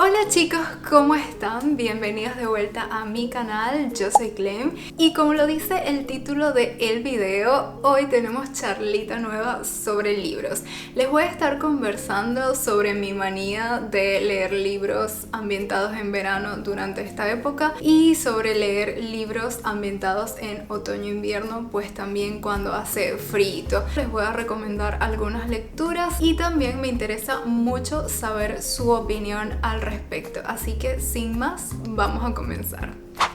Hola chicos, ¿cómo están? Bienvenidos de vuelta a mi canal, yo soy Clem y como lo dice el título del video, hoy tenemos charlita nueva sobre libros. Les voy a estar conversando sobre mi manía de leer libros ambientados en verano durante esta época y sobre leer libros ambientados en otoño-invierno, pues también cuando hace frío. Les voy a recomendar algunas lecturas y también me interesa mucho saber su opinión al respecto, así que sin más vamos a comenzar.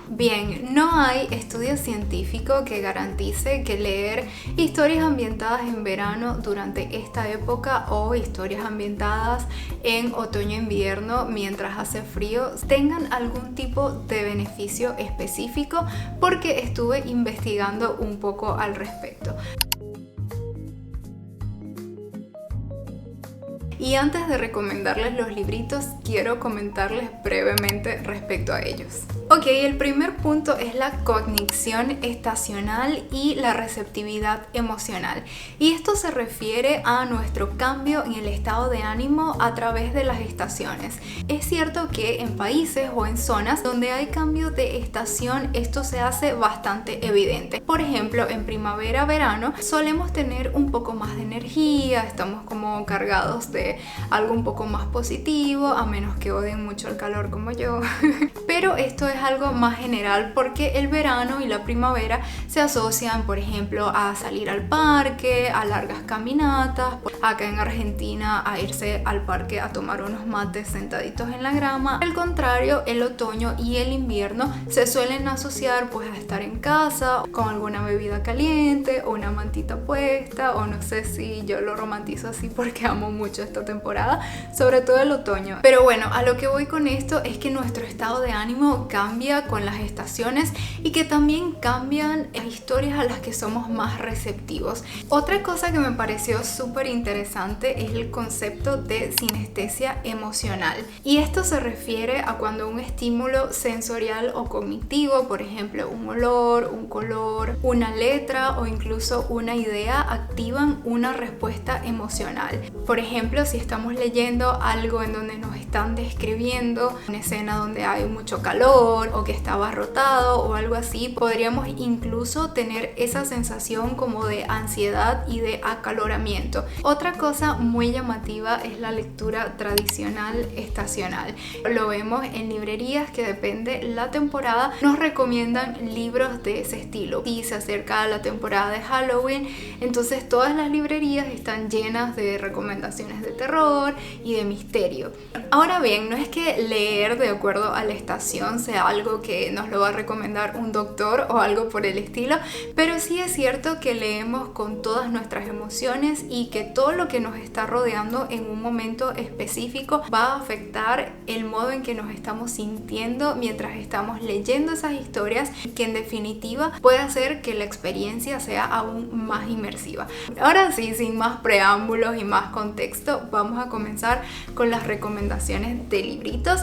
Bien, no hay estudio científico que garantice que leer historias ambientadas en verano durante esta época o historias ambientadas en otoño-invierno mientras hace frío tengan algún tipo de beneficio específico, porque estuve investigando un poco al respecto. Y antes de recomendarles los libritos, quiero comentarles brevemente respecto a ellos. Ok, el primer punto es la cognición estacional y la receptividad emocional. Y esto se refiere a nuestro cambio en el estado de ánimo a través de las estaciones. Es cierto que en países o en zonas donde hay cambio de estación, esto se hace bastante evidente. Por ejemplo, en primavera, verano, solemos tener un poco más de energía, estamos como cargados de algo un poco más positivo, a menos que odien mucho el calor como yo. Pero esto es algo más general porque el verano y la primavera se asocian, por ejemplo, a salir al parque, a largas caminatas, acá en Argentina a irse al parque a tomar unos mates sentaditos en la grama. Al contrario, el otoño y el invierno se suelen asociar pues a estar en casa con alguna bebida caliente o una mantita puesta, o no sé si yo lo romantizo así porque amo mucho esta temporada, sobre todo el otoño. Pero bueno, a lo que voy con esto es que nuestro estado de ánimo cambia con las estaciones y que también cambian las historias a las que somos más receptivos. Otra cosa que me pareció súper interesante es el concepto de sinestesia emocional, y esto se refiere a cuando un estímulo sensorial o cognitivo, por ejemplo un olor, un color, una letra o incluso una idea, activan una respuesta emocional. Por ejemplo, si estamos leyendo algo en donde nos están describiendo una escena donde hay mucho calor o que está abarrotado o algo así, podríamos incluso tener esa sensación como de ansiedad y de acaloramiento. Otra cosa muy llamativa es la lectura tradicional estacional. Lo vemos en librerías que, depende la temporada, nos recomiendan libros de ese estilo. Si se acerca la temporada de Halloween, entonces todas las librerías están llenas de recomendaciones de terror y de misterio. Ahora bien, no es que leer de acuerdo a la estación sea algo que nos lo va a recomendar un doctor o algo por el estilo, pero sí es cierto que leemos con todas nuestras emociones y que todo lo que nos está rodeando en un momento específico va a afectar el modo en que nos estamos sintiendo mientras estamos leyendo esas historias, que en definitiva puede hacer que la experiencia sea aún más inmersiva. Ahora sí, sin más preámbulos y más contexto, vamos a comenzar con las recomendaciones de libritos.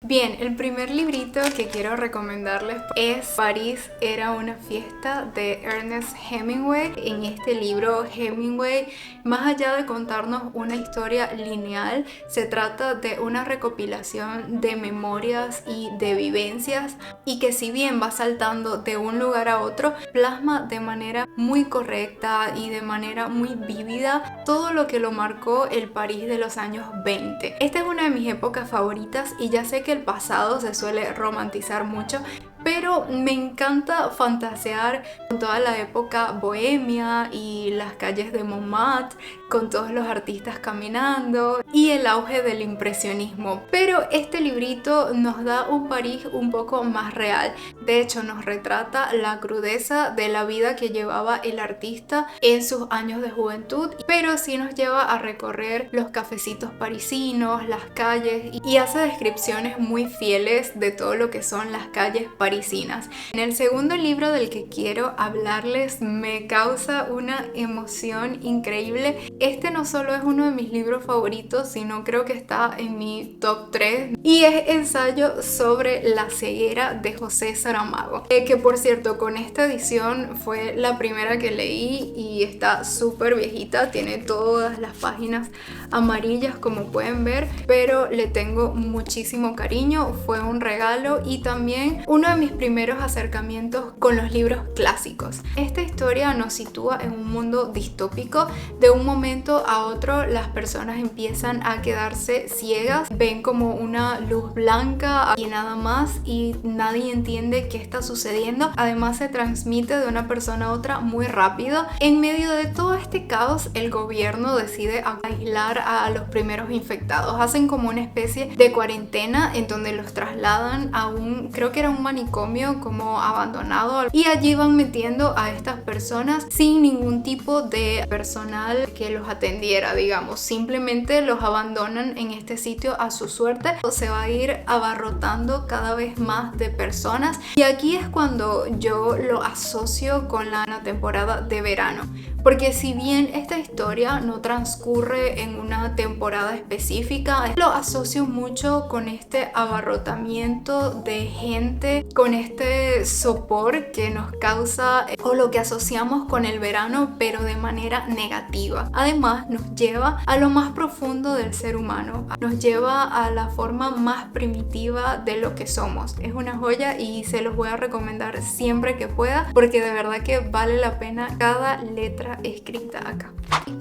Bien, el primer librito que quiero recomendarles es París era una fiesta, de Ernest Hemingway. En este libro, Hemingway, más allá de contarnos una historia lineal, se trata de una recopilación de memorias y de vivencias, y que si bien va saltando de un lugar a otro, plasma de manera muy correcta y de manera muy vívida todo lo que lo marcó el París de los años 20. Esta es una de mis épocas favoritas y ya sé que el pasado se suele romantizar mucho, pero me encanta fantasear con toda la época bohemia y las calles de Montmartre, con todos los artistas caminando y el auge del impresionismo. Pero este librito nos da un París un poco más real. De hecho, nos retrata la crudeza de la vida que llevaba el artista en sus años de juventud, pero sí nos lleva a recorrer los cafecitos parisinos, las calles, y hace descripciones muy fieles de todo lo que son las calles parisinas parisinas. En el segundo libro del que quiero hablarles me causa una emoción increíble. Este no solo es uno de mis libros favoritos, sino creo que está en mi top 3 y es Ensayo sobre la ceguera de José Saramago, que por cierto con esta edición fue la primera que leí y está súper viejita, tiene todas las páginas amarillas como pueden ver, pero le tengo muchísimo cariño, fue un regalo y también uno de mis primeros acercamientos con los libros clásicos. Esta historia nos sitúa en un mundo distópico. De un momento a otro las personas empiezan a quedarse ciegas, ven como una luz blanca y nada más y nadie entiende qué está sucediendo. Además se transmite de una persona a otra muy rápido. En medio de todo este caos el gobierno decide aislar a los primeros infectados, hacen como una especie de cuarentena en donde los trasladan a creo que era un manicomio como abandonado, y allí van metiendo a estas personas sin ningún tipo de personal que los atendiera, digamos, simplemente los abandonan en este sitio a su suerte. Se va a ir abarrotando cada vez más de personas y aquí es cuando yo lo asocio con la temporada de verano, porque si bien esta historia no transcurre en una temporada específica, lo asocio mucho con este abarrotamiento de gente, con este sopor que nos causa o lo que asociamos con el verano, pero de manera negativa. Además nos lleva a lo más profundo del ser humano, nos lleva a la forma más primitiva de lo que somos. Es una joya y se los voy a recomendar siempre que pueda, porque de verdad que vale la pena cada letra escrita acá.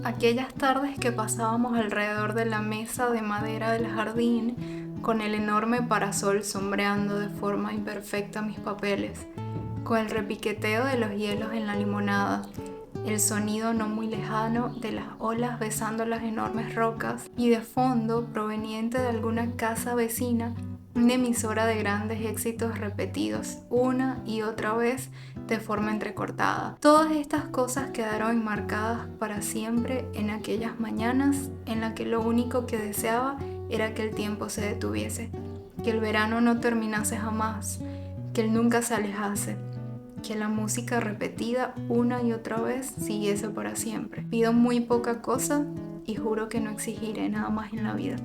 Aquellas tardes que pasábamos alrededor de la mesa de madera del jardín, con el enorme parasol sombreando de forma imperfecta mis papeles, con el repiqueteo de los hielos en la limonada, el sonido no muy lejano de las olas besando las enormes rocas y de fondo, proveniente de alguna casa vecina, una emisora de grandes éxitos repetidos una y otra vez de forma entrecortada. Todas estas cosas quedaron enmarcadas para siempre en aquellas mañanas en las que lo único que deseaba era que el tiempo se detuviese, que el verano no terminase jamás, que él nunca se alejase, que la música repetida una y otra vez siguiese para siempre. Pido muy poca cosa y juro que no exigiré nada más en la vida.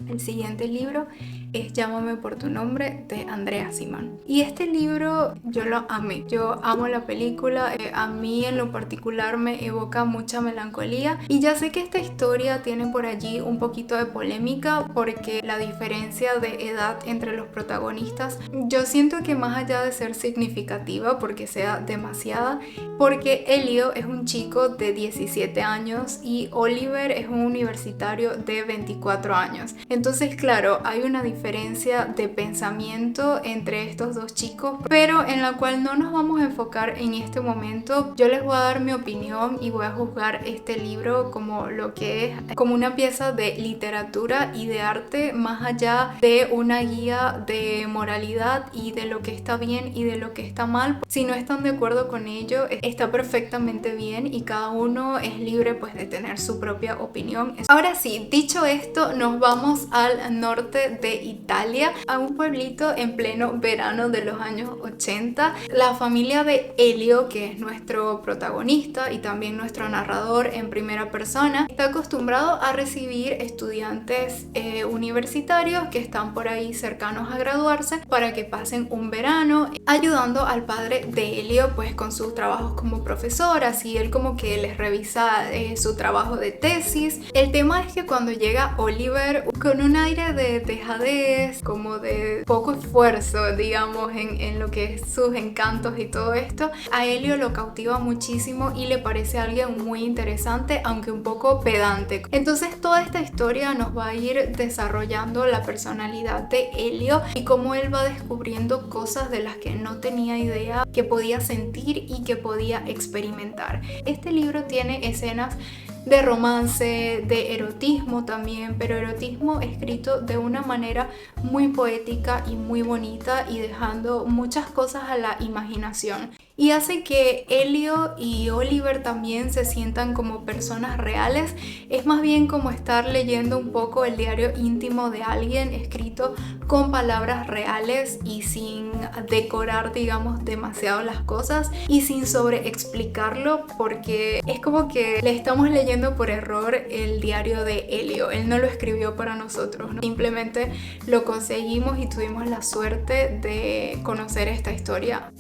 El siguiente libro es Llámame por tu nombre, de Andrea Simán. Y este libro yo lo amé. Yo amo la película. A mí en lo particular me evoca mucha melancolía. Y ya sé que esta historia tiene por allí un poquito de polémica porque la diferencia de edad entre los protagonistas, yo siento que más allá de ser significativa, porque sea demasiada, porque Elio es un chico de 17 años y Oliver es un universitario de 24 años. Entonces, claro, hay una diferencia de pensamiento entre estos dos chicos, pero en la cual no nos vamos a enfocar en este momento. Yo les voy a dar mi opinión y voy a juzgar este libro como lo que es, como una pieza de literatura y de arte, más allá de una guía de moralidad y de lo que está bien y de lo que está mal. Si no están de acuerdo con ello, está perfectamente bien y cada uno es libre pues de tener su propia opinión. Ahora sí, dicho esto, nos vamos al norte de Italia, a un pueblito en pleno verano de los años 80. La familia de Elio, que es nuestro protagonista y también nuestro narrador en primera persona, está acostumbrado a recibir estudiantes universitarios que están por ahí cercanos a graduarse para que pasen un verano ayudando al padre de Elio pues con sus trabajos como profesor. Así él como que les revisa su trabajo de tesis. El tema es que cuando llega Oliver con un aire de dejadez, como de poco esfuerzo, digamos, en lo que es sus encantos y todo esto, a Elio lo cautiva muchísimo y le parece alguien muy interesante, aunque un poco pedante. Entonces toda esta historia nos va a ir desarrollando la personalidad de Elio y cómo él va descubriendo cosas de las que no tenía idea que podía sentir y que podía experimentar. Este libro tiene escenas de romance, de erotismo también, pero erotismo escrito de una manera muy poética y muy bonita y dejando muchas cosas a la imaginación. y hace que Elio y Oliver también se sientan como personas reales. Es más bien como estar leyendo un poco el diario íntimo de alguien escrito con palabras reales y sin decorar, digamos, demasiado las cosas y sin sobreexplicarlo, porque es como que le estamos leyendo por error el diario de Elio. Él no lo escribió para nosotros, ¿no? Simplemente lo conseguimos y tuvimos la suerte de conocer esta historia.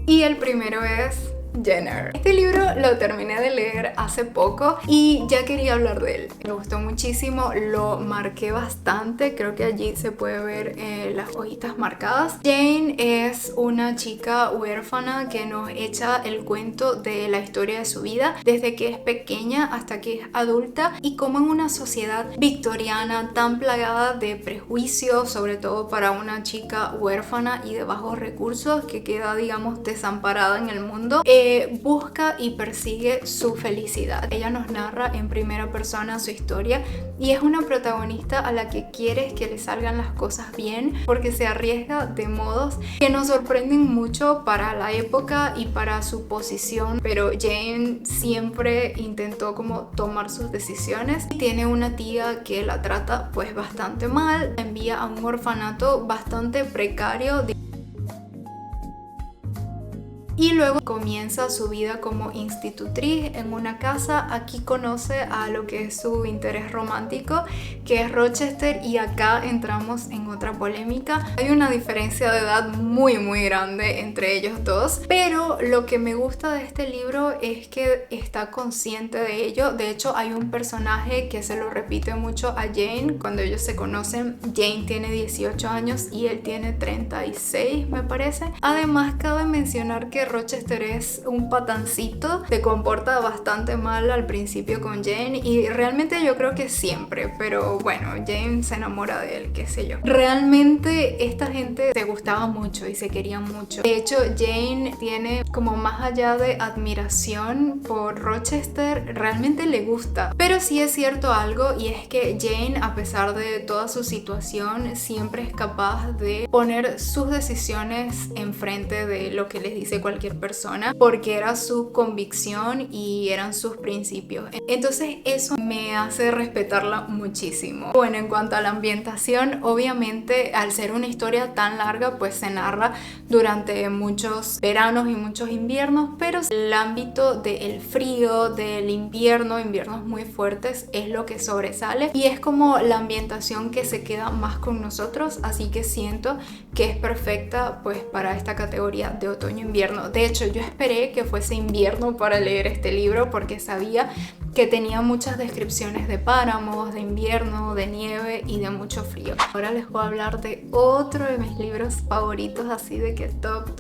Y el primero es Jenner. Este libro lo terminé de leer hace poco y ya quería hablar de él. Me gustó muchísimo, lo marqué bastante, creo que allí se puede ver las hojitas marcadas. Jane es una chica huérfana que nos echa el cuento de la historia de su vida desde que es pequeña hasta que es adulta, y cómo en una sociedad victoriana tan plagada de prejuicios, sobre todo para una chica huérfana y de bajos recursos que queda, digamos, desamparada en el mundo, busca y persigue su felicidad. Ella nos narra en primera persona su historia y es una protagonista a la que quieres que le salgan las cosas bien, porque se arriesga de modos que nos sorprenden mucho para la época y para su posición, pero Jane siempre intentó como tomar sus decisiones. Tiene una tía que la trata pues bastante mal, la envía a un orfanato bastante precario y luego comienza su vida como institutriz en una casa. Aquí conoce a lo que es su interés romántico, que es Rochester, y acá entramos en otra polémica. Hay una diferencia de edad muy grande entre ellos dos, pero lo que me gusta de este libro es que está consciente de ello. De hecho, hay un personaje que se lo repite mucho a Jane cuando ellos se conocen. Jane tiene 18 años y él tiene 36, me parece. Además, cabe mencionar que Rochester es un patancito, se comporta bastante mal al principio con Jane, y realmente yo creo que siempre, pero bueno, Jane se enamora de él, qué sé yo. Realmente esta gente se gustaba mucho y se quería mucho. De hecho, Jane tiene como, más allá de admiración por Rochester, realmente le gusta. Pero sí es cierto algo, y es que Jane, a pesar de toda su situación, siempre es capaz de poner sus decisiones enfrente de lo que les dice cualquier persona, porque era su convicción y eran sus principios. Entonces eso me hace respetarla muchísimo. Bueno, en cuanto a la ambientación, obviamente al ser una historia tan larga, pues se narra durante muchos veranos y muchos inviernos, pero el ámbito del frío, del invierno, inviernos muy fuertes, es lo que sobresale, y es como la ambientación que se queda más con nosotros, así que siento que es perfecta pues para esta categoría de otoño-invierno. De hecho, yo esperé que fuese invierno para leer este libro porque sabía que tenía muchas descripciones de páramos, de invierno, de nieve y de mucho frío. Ahora les voy a hablar de otro de mis libros favoritos, así de que top,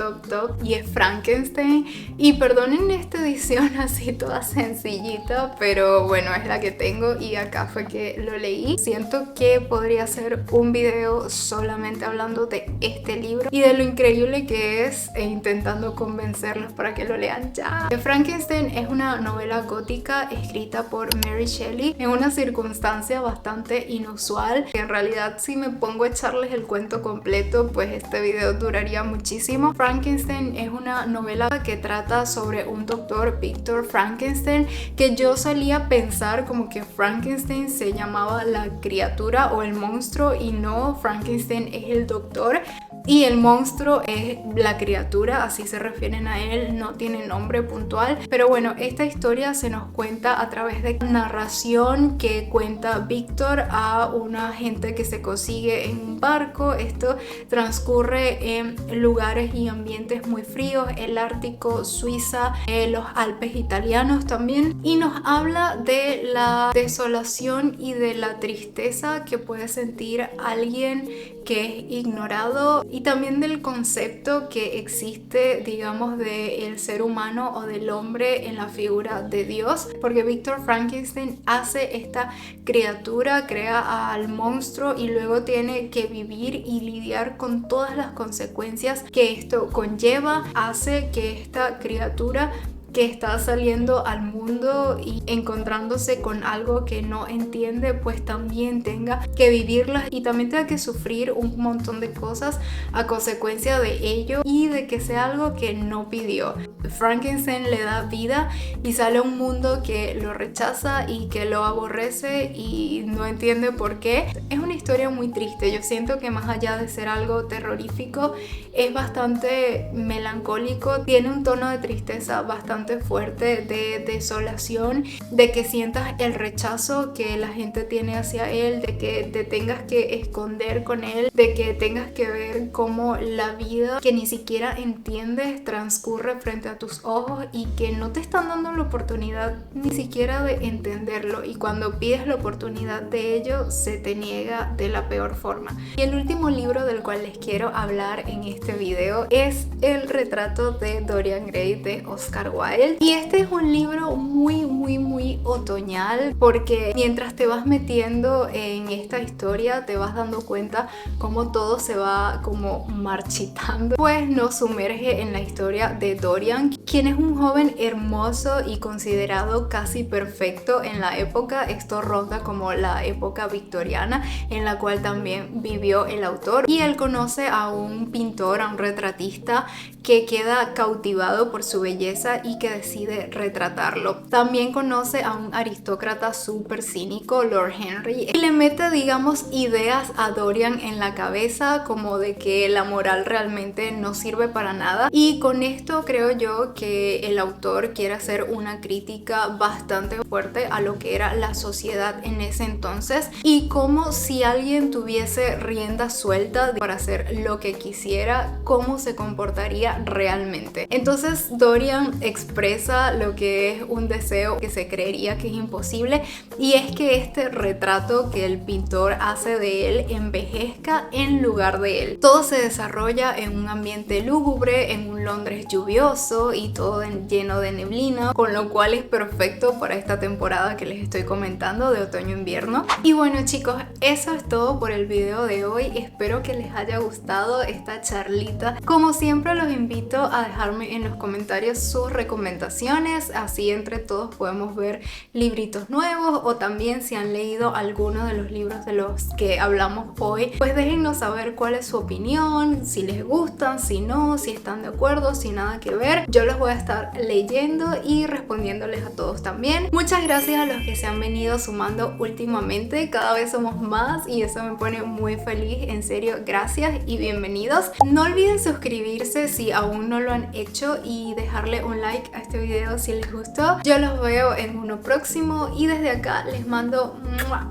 y es Frankenstein. Y perdonen esta edición así toda sencillita, pero bueno, es la que tengo y acá fue que lo leí. Siento que podría hacer un video solamente hablando de este libro y de lo increíble que es, e intentando convencerlos para que lo lean ya. Frankenstein es una novela gótica escrita por Mary Shelley en una circunstancia bastante inusual, que en realidad si me pongo a echarles el cuento completo pues este video duraría muchísimo. Frankenstein es una novela que trata sobre un doctor, Victor Frankenstein, que yo solía pensar como que Frankenstein se llamaba la criatura o el monstruo, y no, Frankenstein es el doctor y el monstruo es la criatura, así se refieren a él, no tiene nombre puntual. Pero bueno, esta historia se nos cuenta a través de narración que cuenta Víctor a una gente que se consigue en un barco. Esto transcurre en lugares y ambientes muy fríos, el Ártico, Suiza, los Alpes italianos también, y nos habla de la desolación y de la tristeza que puede sentir alguien que es ignorado, y también del concepto que existe, digamos, del ser humano o del hombre en la figura de Dios, porque Victor Frankenstein hace esta criatura, crea al monstruo y luego tiene que vivir y lidiar con todas las consecuencias que esto conlleva. Hace que esta criatura que está saliendo al mundo y encontrándose con algo que no entiende, pues también tenga que vivirlas y también tenga que sufrir un montón de cosas a consecuencia de ello y de que sea algo que no pidió. Frankenstein le da vida y sale a un mundo que lo rechaza y que lo aborrece y no entiende por qué. Es una historia muy triste. Yo siento que más allá de ser algo terrorífico, es bastante melancólico, tiene un tono de tristeza bastante fuerte, de desolación, de que sientas el rechazo que la gente tiene hacia él, de que te tengas que esconder con él, de que tengas que ver cómo la vida que ni siquiera entiendes transcurre frente a tus ojos y que no te están dando la oportunidad ni siquiera de entenderlo, y cuando pides la oportunidad de ello se te niega de la peor forma. Y el último libro del cual les quiero hablar en este video es El retrato de Dorian Gray de Oscar Wilde, y este es un libro muy otoñal porque mientras te vas metiendo en esta historia te vas dando cuenta cómo todo se va como marchitando, pues nos sumerge en la historia de Dorian, quien es un joven hermoso y considerado casi perfecto en la época. Esto ronda como la época victoriana en la cual también vivió el autor, y él conoce a un pintor, a un retratista que queda cautivado por su belleza y que decide retratarlo. También conoce a un aristócrata súper cínico, Lord Henry, y le mete, digamos, ideas a Dorian en la cabeza como de que la moral realmente no sirve para nada, y con esto creo yo que el autor quiere hacer una crítica bastante fuerte a lo que era la sociedad en ese entonces y como si alguien tuviese rienda suelta para hacer lo que quisiera, cómo se comportaría realmente. Entonces Dorian expresa lo que es un deseo que se creería que es imposible, y es que este retrato que el pintor hace de él envejezca en lugar de él. Todo se desarrolla en un ambiente lúgubre, en un Londres lluvioso y todo lleno de neblina, con lo cual es perfecto para esta temporada que les estoy comentando de otoño-invierno. Y bueno chicos, eso es todo por el video de hoy. Espero que les haya gustado esta charlita. Como siempre los invito a dejarme en los comentarios sus recomendaciones, así entre todos podemos ver libritos nuevos, o también si han leído alguno de los libros de los que hablamos hoy, pues déjennos saber cuál es su opinión, si les gustan, si no, si están de acuerdo, si nada que ver. Yo los voy a estar leyendo y respondiéndoles a todos también. Muchas gracias a los que se han venido sumando últimamente, cada vez somos más y eso me pone muy feliz, en serio, gracias y bienvenidos. No olviden suscribirse si aún no lo han hecho y dejarle un like a este video si les gustó. Yo los veo en uno próximo y desde acá les mando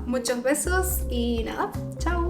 muchos besos y nada, chao.